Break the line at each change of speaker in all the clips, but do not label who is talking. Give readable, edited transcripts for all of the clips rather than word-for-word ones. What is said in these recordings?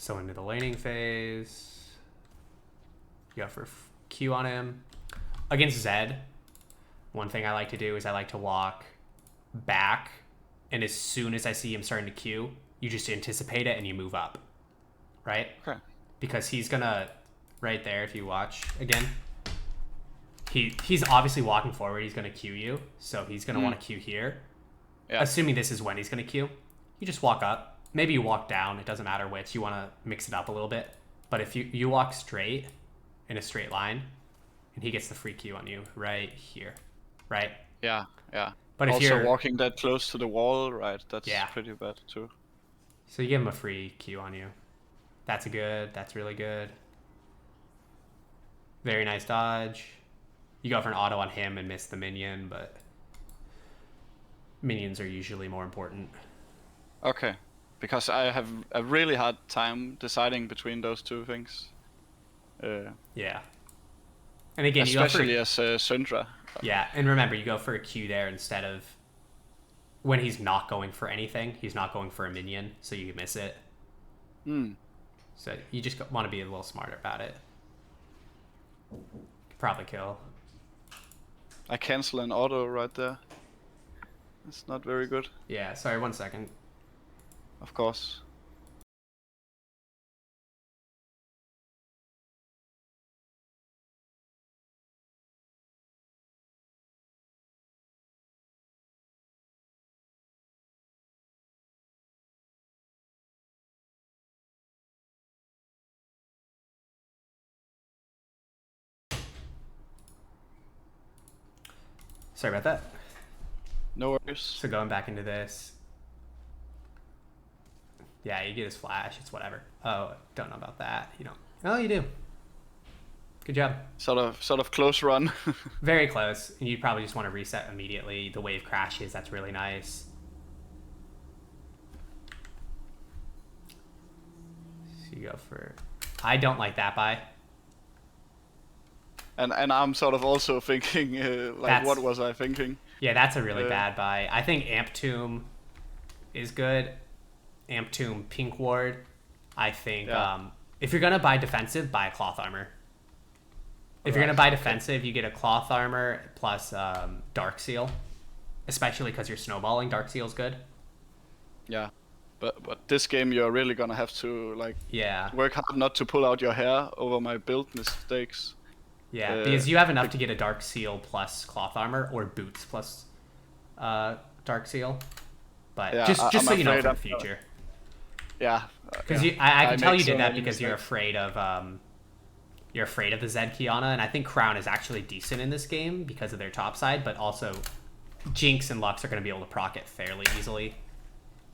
So into the laning phase. You go for Q on him. Against Zed, one thing I like to do is I like to walk back, and as soon as I see him starting to Q, you just anticipate it and you move up, right?
Okay.
Because he's gonna, right there, if you watch again, he's obviously walking forward. He's gonna Q you, so he's gonna want to Q here.
Yeah.
Assuming this is when he's gonna Q, you just walk up. Maybe you walk down. It doesn't matter which. You want to mix it up a little bit. But if you walk straight in a straight line, and he gets the free Q on you right here, right?
Yeah, yeah.
But if
also
you're
walking that close to the wall, right? That's
Yeah.
pretty bad too.
So you give him a free Q on you. That's good. That's really good. Very nice dodge. You go for an auto on him and miss the minion, but minions are usually more important.
Okay, because I have a really hard time deciding between those two things.
Yeah. And again,
especially
you go
as Syndra.
Yeah, and remember, you go for a Q there instead of when he's not going for anything. He's not going for a minion, so you miss it. So you just want to be a little smarter about it. Probably kill.
I cancel an auto right there. It's not very good.
Yeah, sorry, 1 second.
Of course.
Sorry about that.
No worries.
So going back into this. Yeah, you get his flash. It's whatever. Oh, don't know about that. You don't. Oh, you do. Good job.
Sort of close run.
Very close. And you probably just want to reset immediately. The wave crashes. That's really nice. So you go for... I don't like that buy.
And I'm sort of also thinking, what was I thinking?
Yeah, that's a really bad buy. I think Amp Tomb is good. Amp Tomb Pink Ward. I think if you're going to buy defensive, buy a Cloth Armor. If you're going to buy defensive, you get a Cloth Armor plus Dark Seal. Especially because you're snowballing. Dark Seal's good.
Yeah. But this game you're really going to have to work hard not to pull out your hair over my build mistakes.
Yeah, because you have enough to get a Dark Seal plus Cloth Armor or Boots plus Dark Seal. But just so you know for the future.
Yeah.
Because I can tell you did that because you're afraid of the Zed Kiana, and I think Crown is actually decent in this game because of their top side, but also Jinx and Lux are going to be able to proc it fairly easily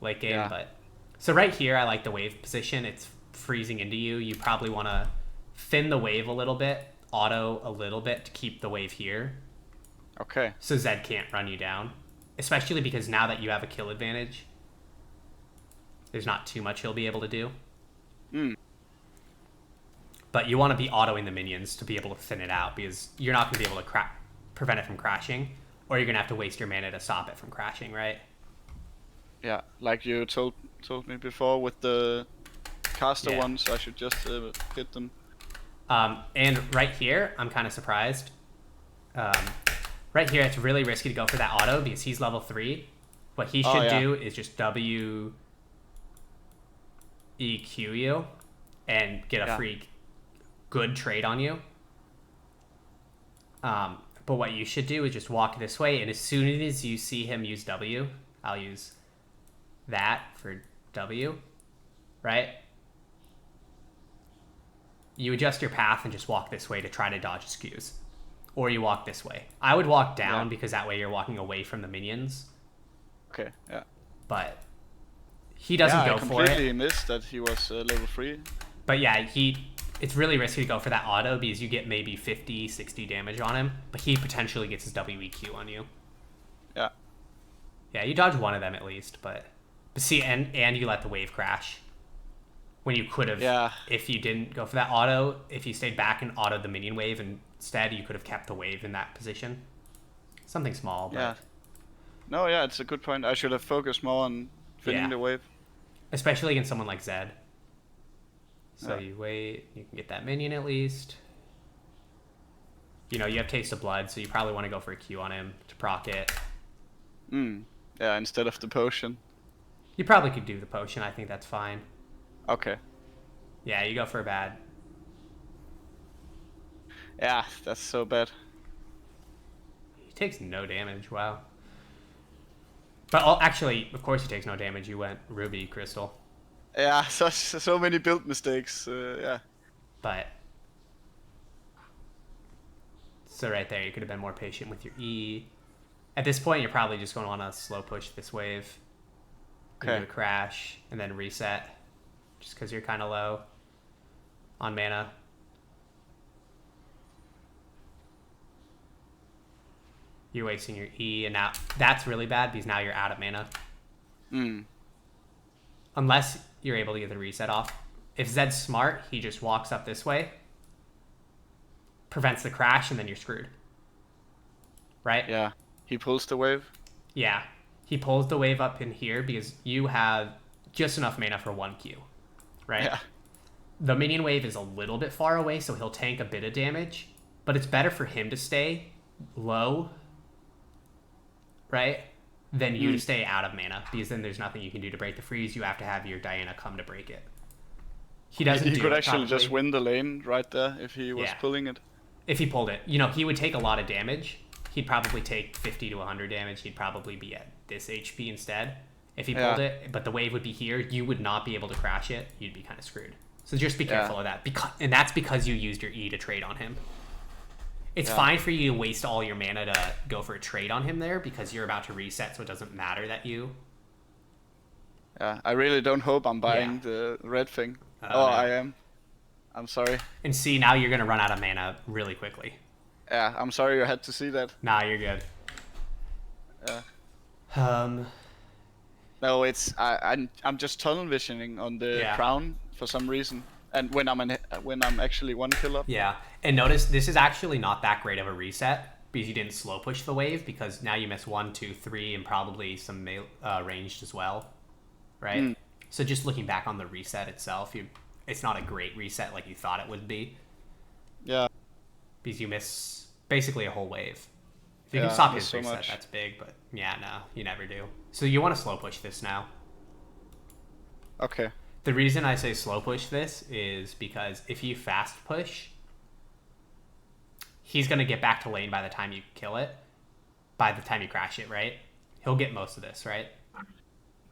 late game.
Yeah.
But so right here, I like the wave position. It's freezing into you. You probably want to thin the wave a little bit, auto a little bit to keep the wave here.
Okay.
So Zed can't run you down, especially because now that you have a kill advantage, there's not too much he'll be able to do. But you want to be autoing the minions to be able to thin it out because you're not going to be able to prevent it from crashing, or you're going to have to waste your mana to stop it from crashing, right?
Yeah, like you told me before with the caster ones, I should just hit them.
And right here, I'm kind of surprised. Right here, it's really risky to go for that auto because he's level 3. What he should do is just W EQ you and get a free good trade on you. But what you should do is just walk this way, and as soon as you see him use W, I'll use that for W, right? You adjust your path and just walk this way to try to dodge skews. Or you walk this way. I would walk down because that way you're walking away from the minions.
Okay, yeah.
But he doesn't go for it.
I completely missed that he was level 3.
But yeah, it's really risky to go for that auto because you get maybe 50, 60 damage on him. But he potentially gets his WEQ on you.
Yeah.
Yeah, you dodge one of them at least. But see, and you let the wave crash. When you could have, if you didn't go for that auto, if you stayed back and autoed the minion wave instead, you could have kept the wave in that position. Something small, but...
Yeah. No, yeah, it's a good point. I should have focused more on finning the wave.
Especially against someone like Zed. So you wait. You can get that minion at least. You know, you have Taste of Blood, so you probably want to go for a Q on him to proc it.
Yeah, instead of the potion.
You probably could do the potion. I think that's fine.
Okay.
Yeah, you go for a bad.
Yeah, that's so bad.
He takes no damage. Wow. But actually, of course he takes no damage. You went Ruby Crystal.
Yeah, so many build mistakes. Yeah.
But so right there, you could have been more patient with your E. At this point, you're probably just going to want to slow push this wave. Okay. Do a crash and then reset, just because you're kind of low on mana. You're wasting your E, and now that's really bad because now you're out of mana. Unless you're able to get the reset off. If Zed's smart, he just walks up this way, prevents the crash, and then you're screwed. Right?
Yeah. He pulls the wave?
Yeah. He pulls the wave up in here because you have just enough mana for 1 Q. Right?
Yeah.
The minion wave is a little bit far away, so he'll tank a bit of damage, but it's better for him to stay low, right, than you to stay out of mana, because then there's nothing you can do to break the freeze. You have to have your Diana come to break it. He doesn't.
He could actually just win the lane right there if he was pulling it.
If he pulled it, you know, he would take a lot of damage. He'd probably take 50 to 100 damage. He'd probably be at this HP instead if he pulled it. But the wave would be here. You would not be able to crash it. You'd be kind of screwed. So just be careful of that. And that's because you used your E to trade on him. It's fine for you to waste all your mana to go for a trade on him there because you're about to reset, so it doesn't matter that you...
Yeah, I really don't hope I'm buying the red thing. No. I am. I'm sorry.
And see, now you're going to run out of mana really quickly.
Yeah, I'm sorry you had to see that.
Nah, you're good.
Yeah. No, it's... I'm just tunnel visioning on the crown for some reason. And when I'm actually 1 kill up.
Yeah, and notice this is actually not that great of a reset because you didn't slow push the wave, because now you miss 1, 2, 3, and probably some ranged as well, right? So just looking back on the reset itself, it's not a great reset like you thought it would be.
Yeah.
Because you miss basically a whole wave. If you can stop his reset,
much.
that's big, but yeah, no, you never do. So you want to slow push this now.
Okay.
The reason I say slow push this is because if you fast push, he's going to get back to lane by the time you kill it, by the time you crash it, right? He'll get most of this, right?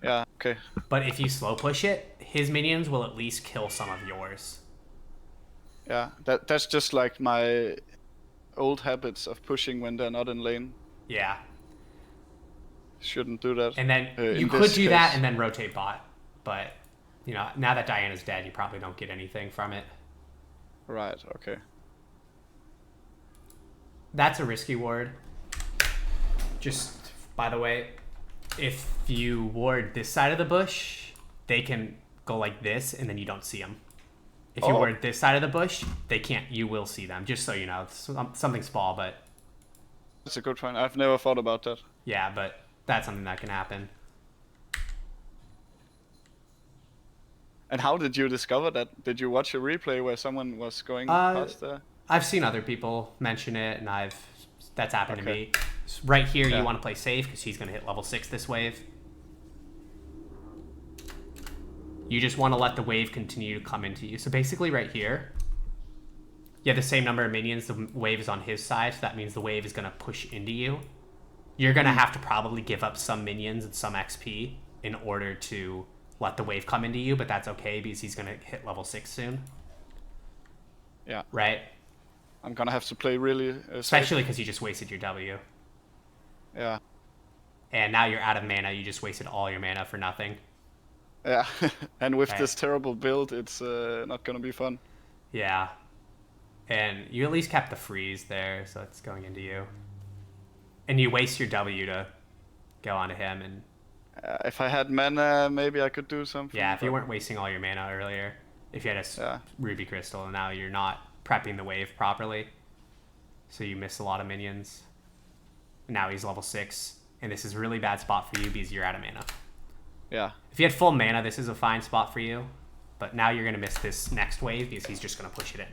Yeah, okay.
But if you slow push it, his minions will at least kill some of yours.
Yeah, that's just like my old habits of pushing when they're not in lane.
Yeah.
Shouldn't do that.
And then you could do that and then rotate bot, but... You know, now that Diana's dead, you probably don't get anything from it.
Right, okay.
That's a risky ward. Just, by the way, if you ward this side of the bush, they can go like this, and then you don't see them. If you ward this side of the bush, they can't. You will see them, just so you know. It's something small, but...
That's a good one. I've never thought about that.
Yeah, but that's something that can happen.
And how did you discover that? Did you watch a replay where someone was going past there?
I've seen other people mention it, and that's happened to me. Right here, you want to play safe because he's going to hit level 6 this wave. You just want to let the wave continue to come into you. So basically right here, you have the same number of minions. The wave is on his side, so that means the wave is going to push into you. You're going to have to probably give up some minions and some XP in order to... let the wave come into you, but that's okay because he's going to hit level 6 soon.
Yeah.
Right?
I'm going to have to play really
especially because you just wasted your W.
Yeah.
And now you're out of mana. You just wasted all your mana for nothing.
Yeah. And with this terrible build, it's not going to be fun.
Yeah. And you at least kept the freeze there, so it's going into you. And you waste your W to go onto him, and
if I had mana, maybe I could do something.
Yeah, if you weren't wasting all your mana earlier. If you had a Ruby Crystal, and now you're not prepping the wave properly. So you miss a lot of minions. And now he's level 6. And this is a really bad spot for you because you're out of mana.
Yeah.
If you had full mana, this is a fine spot for you. But now you're going to miss this next wave because he's just going to push it in.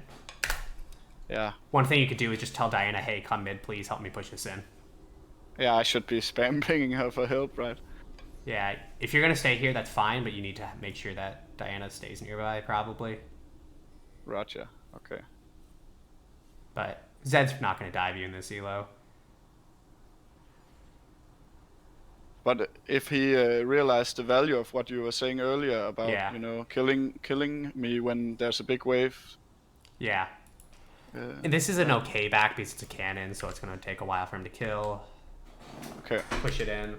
Yeah.
One thing you could do is just tell Diana, hey, come mid, please help me push this in.
Yeah, I should be spam pinging her for help, right?
Yeah, if you're going to stay here, that's fine, but you need to make sure that Diana stays nearby, probably.
Roger, okay.
But Zed's not going to dive you in this elo.
But if he realized the value of what you were saying earlier about, you know, killing me when there's a big wave.
Yeah. And this is an okay back because it's a cannon, so it's going to take a while for him to kill.
Okay.
Push it in.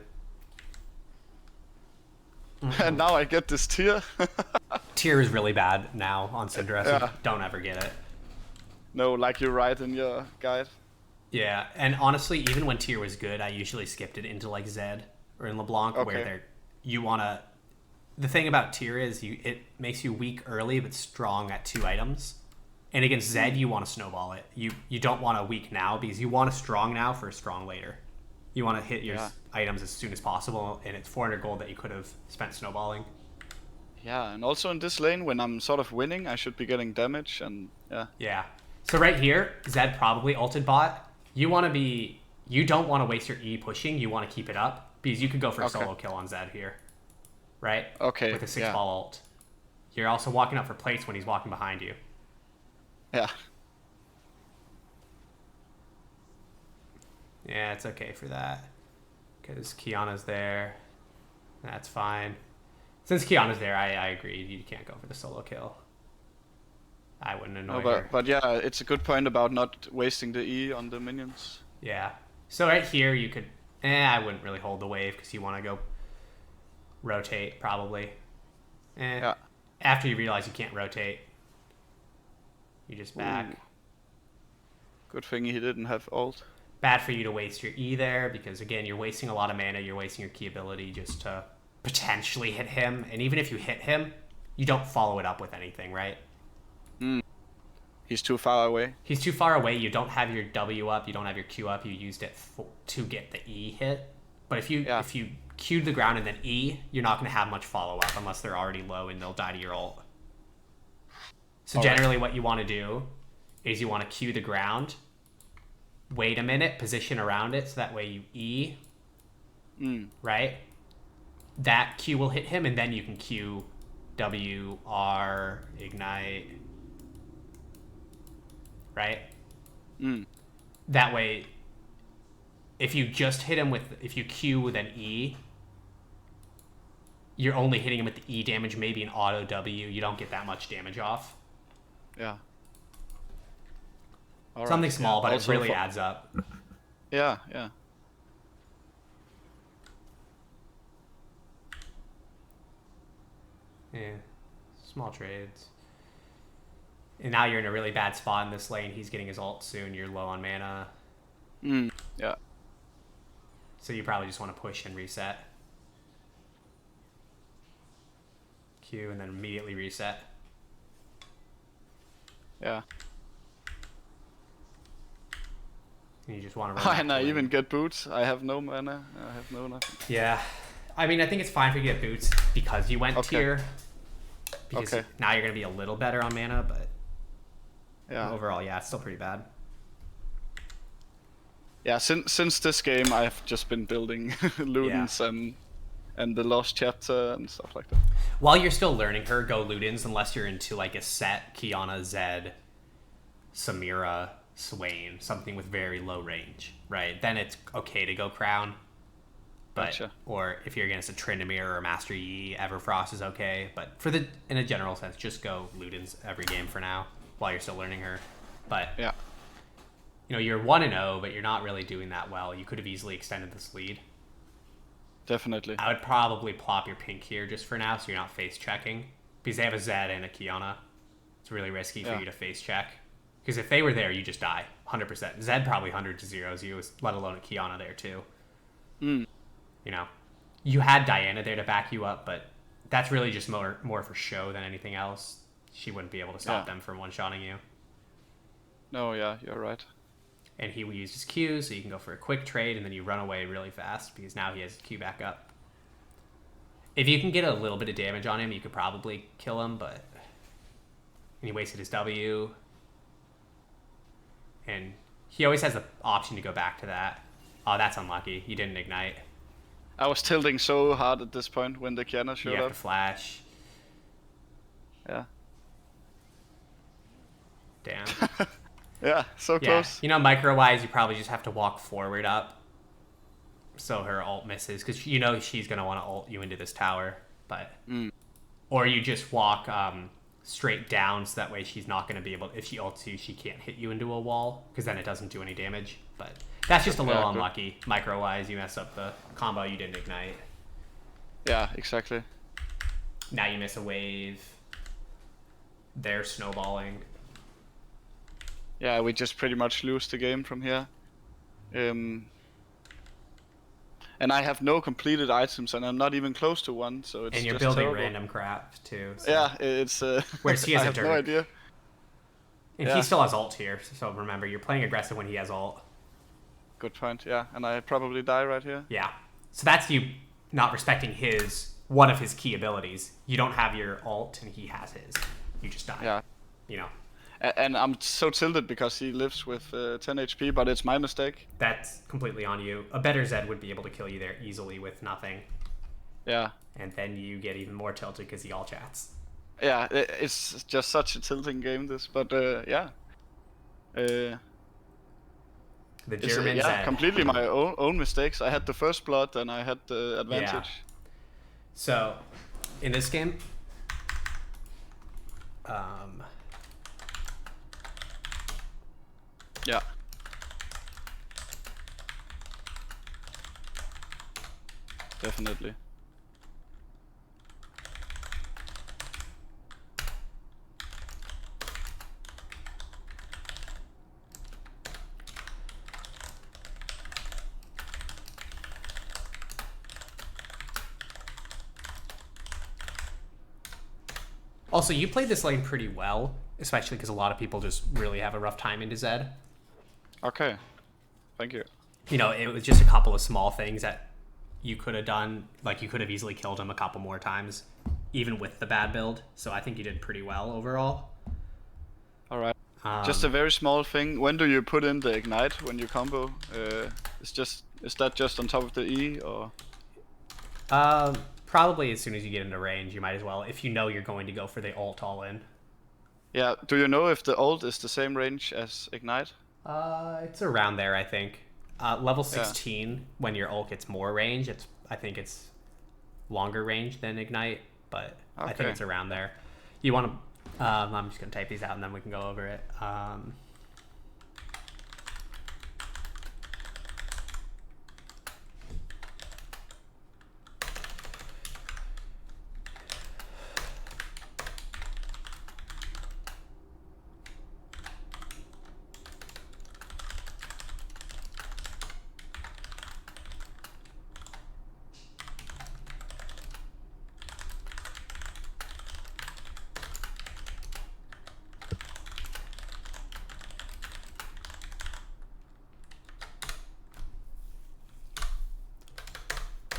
And now I get this tier.
Tier is really bad now on Syndra, so don't ever get it.
No, like you write in your guide.
Yeah, and honestly, even when tier was good, I usually skipped it into like Zed or in LeBlanc, where you want to... The thing about tier is it makes you weak early but strong at 2 items. And against Zed, you want to snowball it. You don't want a weak now because you want a strong now for a strong later. You want to hit your items as soon as possible, and it's 400 gold that you could have spent snowballing.
Yeah, and also in this lane, when I'm sort of winning, I should be getting damage, and
Yeah. So right here, Zed probably ulted bot. You don't want to waste your E pushing, you want to keep it up, because you could go for a solo kill on Zed here. Right?
Okay,
with a 6-ball ult. You're also walking up for plates when he's walking behind you.
Yeah.
Yeah, it's okay for that. Because Kiana's there. That's fine. Since Kiana's there, I agree. You can't go for the solo kill. I wouldn't annoy her.
But yeah, it's a good point about not wasting the E on the minions.
Yeah. So right here, you could... I wouldn't really hold the wave because you want to go rotate, probably.
Yeah.
After you realize you can't rotate, you just back.
Ooh. Good thing he didn't have ult.
Bad for you to waste your E there, because again, you're wasting a lot of mana, you're wasting your key ability just to potentially hit him, and even if you hit him, you don't follow it up with anything, right?
He's too far away.
He's too far away, you don't have your W up, you don't have your Q up, you used it to get the E hit. But if you Q the ground and then E, you're not going to have much follow-up unless they're already low and they'll die to your ult. So generally what you want to do is you want to Q the ground, wait a minute, position around it, so that way you E, right? That Q will hit him, and then you can Q W, R, ignite, right? That way, if you just hit him if you Q with an E, you're only hitting him with the E damage, maybe an auto W, you don't get that much damage off.
Yeah.
Something small, but it really adds up.
Yeah.
Yeah, small trades. And now you're in a really bad spot in this lane. He's getting his ult soon. You're low on mana.
Yeah.
So you probably just want to push and reset. Q and then immediately reset.
Yeah.
And you just want to run.
And I even get boots. I have no mana. I have no nothing.
Yeah. I mean, I think it's fine for you to get boots because you went tier. Because now you're going to be a little better on mana, but overall, yeah, it's still pretty bad.
Yeah, since this game, I've just been building Ludens and the Lost Chapter and stuff like that.
While you're still learning her, go Ludens unless you're into like a set Kiana, Zed, Samira, Swain, something with very low range, right? Then it's okay to go Crown. But, or if you're against a Tryndamere or a Master Yi, Everfrost is okay. But in a general sense, just go Ludens every game for now while you're still learning her. But you know, you're 1-0, but you're not really doing that well. You could have easily extended this lead.
Definitely.
I would probably plop your pink here just for now, so you're not face checking, because they have a Zed and a Kiana. It's really risky for you to face check, because if they were there, you just die 100%. Zed probably 100 to 0s you, let alone a Kiana there too. You know, you had Diana there to back you up, but that's really just more for show than anything else. She wouldn't be able to stop them from one-shotting you.
No, yeah, you're right.
And he will use his Q, so you can go for a quick trade, and then you run away really fast, because now he has his Q back up. If you can get a little bit of damage on him, you could probably kill him, but and he wasted his W. And he always has the option to go back to that. Oh, that's unlucky. He didn't ignite.
I was tilting so hard at this point when the Kiana showed up.
You have to flash.
Yeah.
Damn.
Yeah, so close.
You know, micro-wise, you probably just have to walk forward up so her ult misses, because you know she's going to want to ult you into this tower. But or you just walk straight down, so that way she's not going to be able, if she ults you, she can't hit you into a wall, because then it doesn't do any damage. But that's just a little unlucky. Micro-wise, you mess up the combo, you didn't ignite.
Yeah, exactly.
Now you miss a wave. They're snowballing.
Yeah, we just pretty much lose the game from here. And I have no completed items, and I'm not even close to one, so it's
and you're
just
building
terrible.
Random crap too. So.
Yeah, it's.
Whereas he has
I
a
have
Dirk.
no idea.
And he still has ult here, so remember, you're playing aggressive when he has ult.
Good point. Yeah, and I probably die right here.
Yeah, so that's you not respecting one of his key abilities. You don't have your ult, and he has his. You just die.
Yeah.
You know.
And I'm so tilted because he lives with 10 HP, but it's my mistake.
That's completely on you. A better Zed would be able to kill you there easily with nothing.
Yeah.
And then you get even more tilted because he all chats.
Yeah, it's just such a tilting game, this. But yeah.
The German Zed.
Completely my own mistakes. I had the first blood and I had the advantage.
Yeah. So, in this game,
yeah. Definitely.
Also, you played this lane pretty well, especially because a lot of people just really have a rough time into Zed.
Okay. Thank you.
You know, it was just a couple of small things that you could have done. Like, you could have easily killed him a couple more times, even with the bad build. So I think you did pretty well overall.
All right. Just a very small thing. When do you put in the ignite when you combo? Is that just on top of the E or?
Probably as soon as you get into range, you might as well, if you know you're going to go for the ult all in.
Yeah. Do you know if the ult is the same range as ignite?
It's around there, I think. Level 16, when your ult gets more range, I think it's longer range than ignite, but I think it's around there. You want to, I'm just going to type these out and then we can go over it.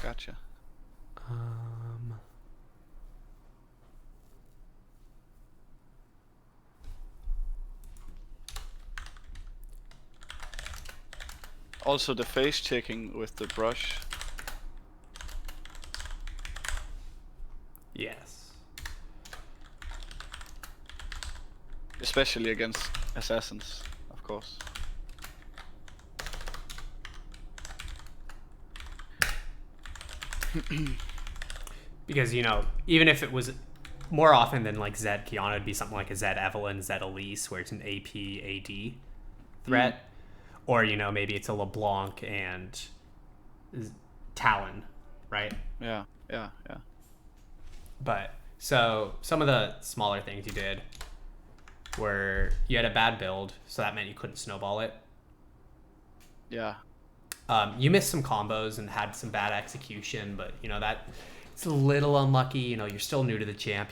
Gotcha. Also the face checking with the brush.
Yes.
Especially against assassins, of course.
Because, you know, even if it was more often than like Zed Kiana, it'd be something like a Zed Evelyn, Zed Elise, where it's an AP AD threat. Or, you know, maybe it's a LeBlanc and Talon, right?
Yeah.
But, so, some of the smaller things you did were you had a bad build, so that meant you couldn't snowball it.
Yeah.
You missed some combos and had some bad execution, but, you know, it's a little unlucky. You know, you're still new to the champ.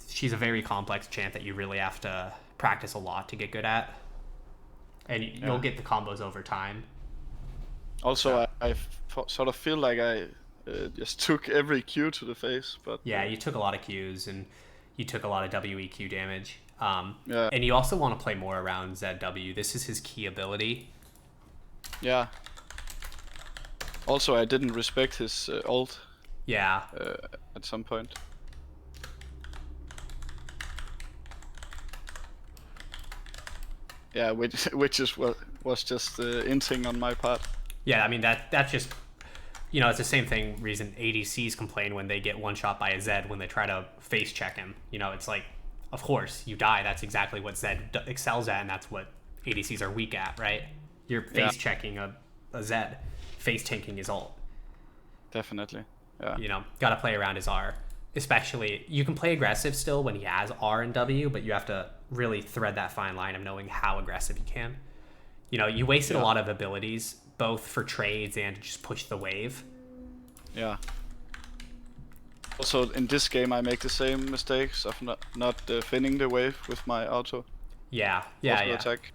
She's a very complex champ that you really have to practice a lot to get good at. And you'll get the combos over time.
Also, I sort of feel like I just took every Q to the face, but
yeah, you took a lot of Qs and you took a lot of WEQ damage. And you also want to play more around ZW. This is his key ability.
Yeah. Also, I didn't respect his ult.
Yeah.
At some point. Yeah, which was just inting on my part.
Yeah, I mean that's just, it's the same reason ADCs complain when they get one shot by a Zed when they try to face check him. It's like, of course you die. That's exactly what Zed excels at, and that's what ADCs are weak at, right? You're face checking a Zed. Face tanking his ult.
Definitely. Yeah.
Gotta play around his R. Especially, you can play aggressive still when he has R and W, but you have to really thread that fine line of knowing how aggressive you can. You wasted a lot of abilities, both for trades and to just push the wave.
Yeah. Also, in this game, I make the same mistakes of not finning the wave with my auto.
Yeah.
Attack.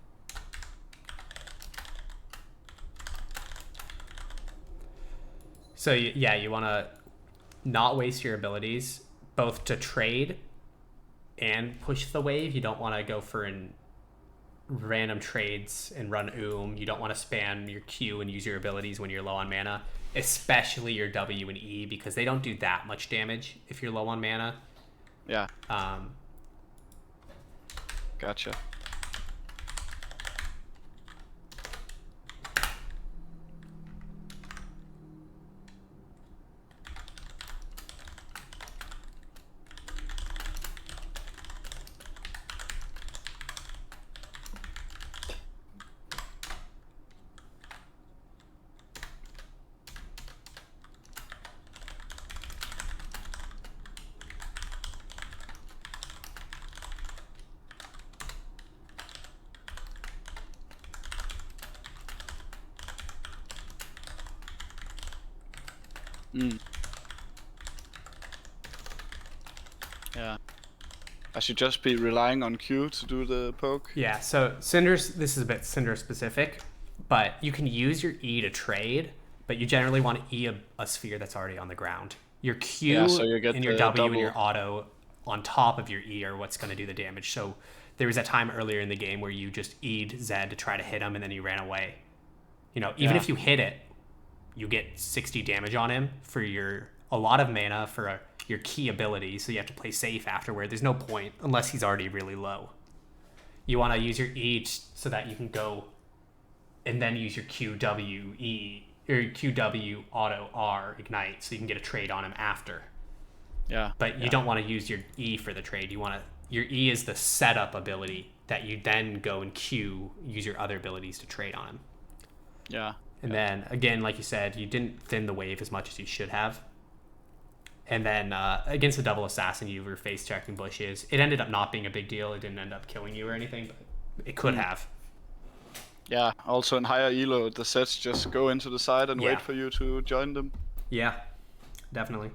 So you want to not waste your abilities, both to trade and push the wave. You don't want to go for random trades and run You don't want to spam your Q and use your abilities when you're low on mana, especially your W and E, because they don't do that much damage if you're low on mana.
Yeah. Gotcha. Yeah. I should just be relying on Q to do the poke.
Yeah, so this is a bit Syndra specific, but you can use your E to trade, but you generally want to E a sphere that's already on the ground. Your Q
so you get
and your W and your auto on top of your E are what's going to do the damage. So there was a time earlier in the game where you just E'd Zed to try to hit him and then you ran away. Even if you hit it, you get 60 damage on him for a lot of mana for your key ability, so you have to play safe afterward. There's no point unless he's already really low. You want to use your E so that you can go and then use your QWE or QW auto R ignite so you can get a trade on him after.
Yeah.
But you don't want to use your E for the trade. Your E is the setup ability that you then go and Q, use your other abilities to trade on him.
Yeah.
And then again, like you said, you didn't thin the wave as much as you should have. And then against the double assassin, you were face checking bushes. It ended up not being a big deal. It didn't end up killing you or anything, but it could have.
Yeah, also in higher elo, the sets just go into the side and wait for you to join them.
Yeah, definitely.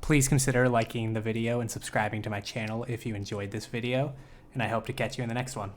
Please consider liking the video and subscribing to my channel if you enjoyed this video, and I hope to catch you in the next one.